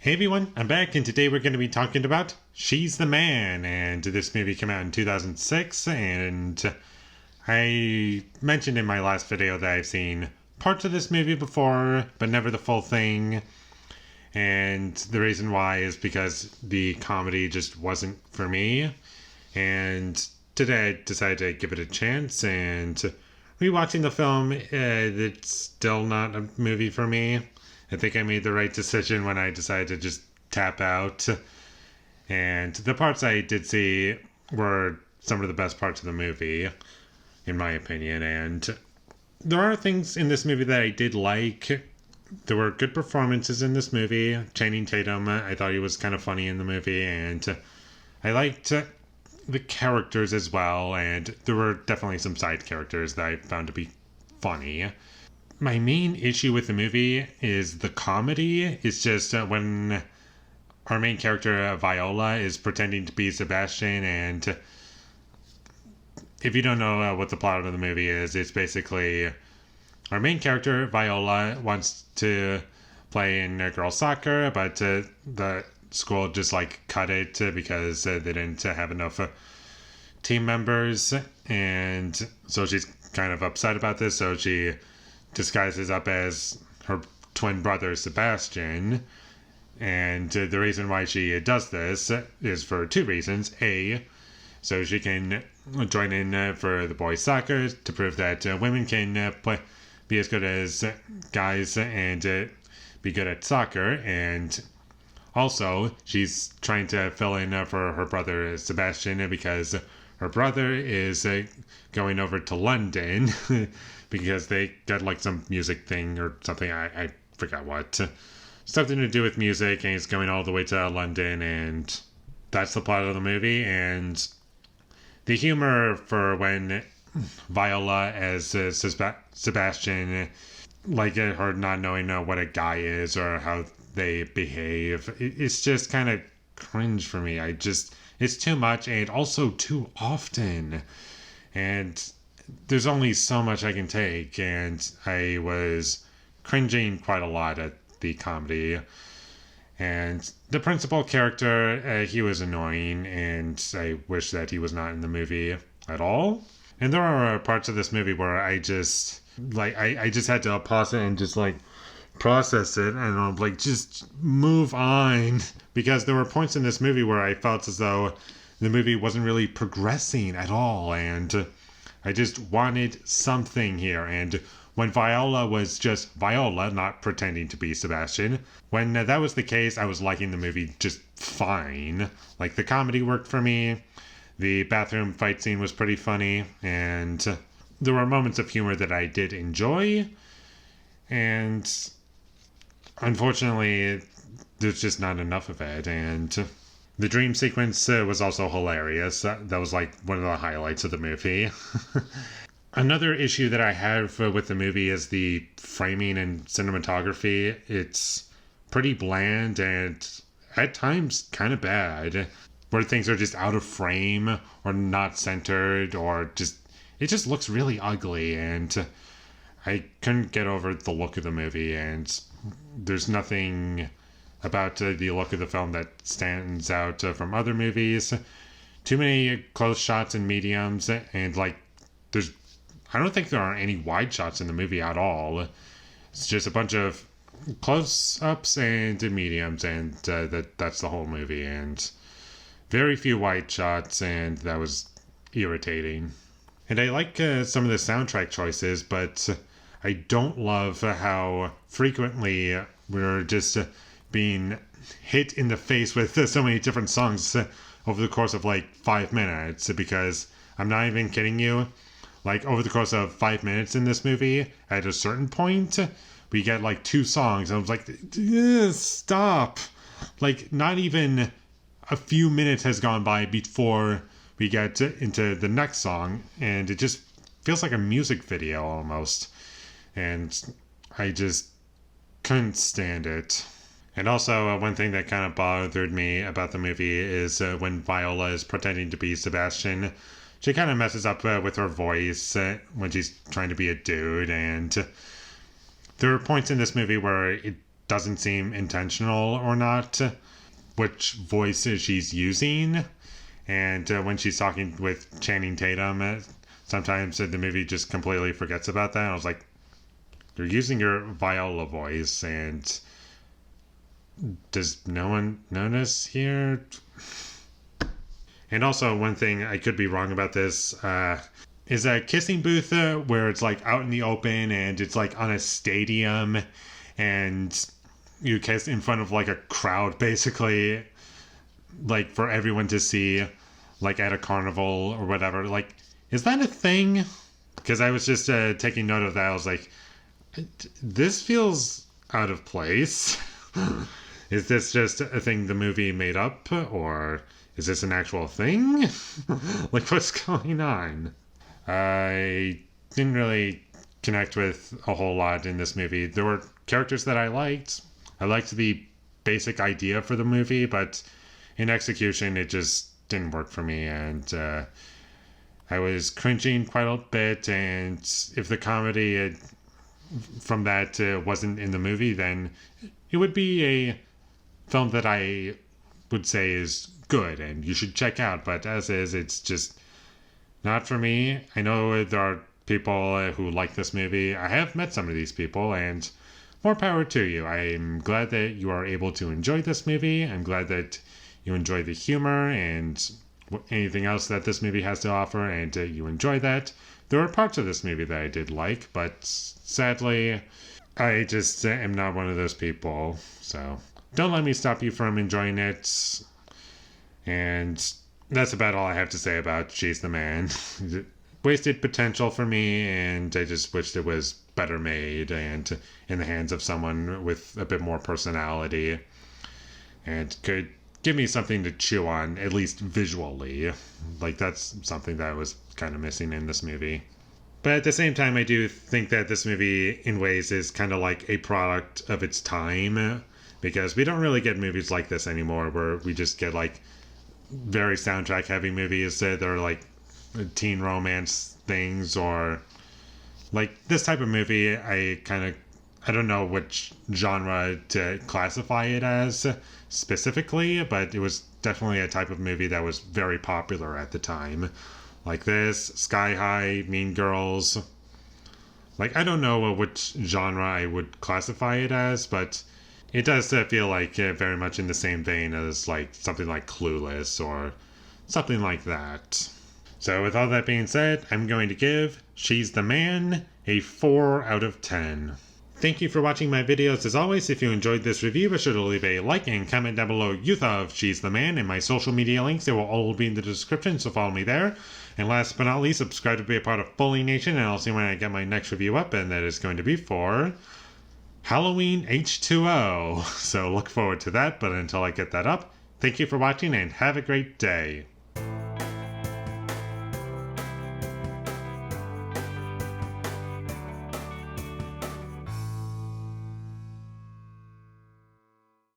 Hey everyone, I'm back and today we're going to be talking about She's the Man, and this movie came out in 2006, and I mentioned in my last video that I've seen parts of this movie before, but never the full thing, and the reason why is because the comedy just wasn't for me, and today I decided to give it a chance, and rewatching the film, it's still not a movie for me. I think I made the right decision when I decided to just tap out. And the parts I did see were some of the best parts of the movie, in my opinion. And there are things in this movie that I did like. There were good performances in this movie. Channing Tatum, I thought he was kind of funny in the movie. And I liked the characters as well. And there were definitely some side characters that I found to be funny. My main issue with the movie is the comedy. It's just when our main character, Viola, is pretending to be Sebastian, and if you don't know what the plot of the movie is, it's basically our main character, Viola, wants to play in girls' soccer, but the school just cut it because they didn't have enough team members, and so she's kind of upset about this, so she disguises up as her twin brother Sebastian, and the reason why she does this is for two reasons. A, so she can join in for the boys' soccer to prove that women can be as good as guys and be good at soccer, and also she's trying to fill in for her brother Sebastian because her brother is going over to London because they got some music thing or something. I forgot what. Something to do with music, and he's going all the way to London, and that's the plot of the movie. And the humor for when Viola as Sebastian, her not knowing what a guy is or how they behave, it's just kind of cringe for me. It's too much and also too often. And there's only so much I can take, and I was cringing quite a lot at the comedy. And the principal character, he was annoying, and I wish that he was not in the movie at all. And there are parts of this movie where I just had to pause it and just process it, and I'm just move on, because there were points in this movie where I felt as though the movie wasn't really progressing at all, and I just wanted something here. And when Viola was just Viola, not pretending to be Sebastian, when that was the case, I was liking the movie just fine. The comedy worked for me. The bathroom fight scene was pretty funny, and there were moments of humor that I did enjoy. And unfortunately, there's just not enough of it. And the dream sequence was also hilarious. That was one of the highlights of the movie. Another issue that I have with the movie is the framing and cinematography. It's pretty bland and at times kind of bad, where things are just out of frame or not centered, or it just looks really ugly, and I couldn't get over the look of the movie, and there's nothing about the look of the film that stands out from other movies. Too many close shots and mediums, and I don't think there are any wide shots in the movie at all. It's just a bunch of close-ups and mediums, and that's the whole movie, and very few wide shots, and that was irritating. And I like some of the soundtrack choices, but I don't love how frequently we're just being hit in the face with so many different songs over the course of 5 minutes, because I'm not even kidding you. Over the course of 5 minutes in this movie, at a certain point, we get 2 songs. And I was like, stop. Not even a few minutes has gone by before we get into the next song. And it just feels like a music video almost. And I just couldn't stand it. And also, one thing that kind of bothered me about the movie is when Viola is pretending to be Sebastian. She kind of messes up with her voice when she's trying to be a dude, and there are points in this movie where it doesn't seem intentional or not, which voice she's using. And when she's talking with Channing Tatum, sometimes the movie just completely forgets about that. I was like, you're using your Viola voice, and does no one notice here? And also, one thing I could be wrong about this is a kissing booth where it's like out in the open and it's like on a stadium and you kiss in front of like a crowd, basically, like for everyone to see, like at a carnival or whatever. Like, is that a thing? Because I was just taking note of that. I was like, this feels out of place. Is this just a thing the movie made up, or is this an actual thing? Like, what's going on? I didn't really connect with a whole lot in this movie. There were characters that I liked. I liked the basic idea for the movie, but in execution, it just didn't work for me, and I was cringing quite a bit. And if the comedy from that wasn't in the movie, then it would be a film that I would say is good and you should check out. But as is, it's just not for me. I know there are people who like this movie. I have met some of these people, and more power to you. I'm glad that you are able to enjoy this movie. I'm glad that you enjoy the humor and anything else that this movie has to offer, and you enjoy that. There are parts of this movie that I did like, but sadly, I just am not one of those people. So don't let me stop you from enjoying it. And that's about all I have to say about She's the Man. Wasted potential for me, and I just wished it was better made and in the hands of someone with a bit more personality and could give me something to chew on, at least visually. Like, that's something that I was kind of missing in this movie. But at the same time, I do think that this movie, in ways, is kind of like a product of its time, because we don't really get movies like this anymore, where we just get like very soundtrack heavy movies that are like teen romance things, or like this type of movie. I don't know which genre to classify it as specifically, but it was definitely a type of movie that was very popular at the time. Like this, Sky High, Mean Girls. Like, I don't know which genre I would classify it as, but it does feel like very much in the same vein as like something like Clueless or something like that. So with all that being said, I'm going to give She's the Man a 4 out of 10. Thank you for watching my videos. As always, if you enjoyed this review, be sure to leave a like and comment down below you thought of She's the Man, and my social media links, they will all be in the description, so follow me there. And last but not least, subscribe to be a part of Foley Nation, and I'll see when I get my next review up, and that is going to be for Halloween H2O. So look forward to that, but until I get that up, thank you for watching and have a great day.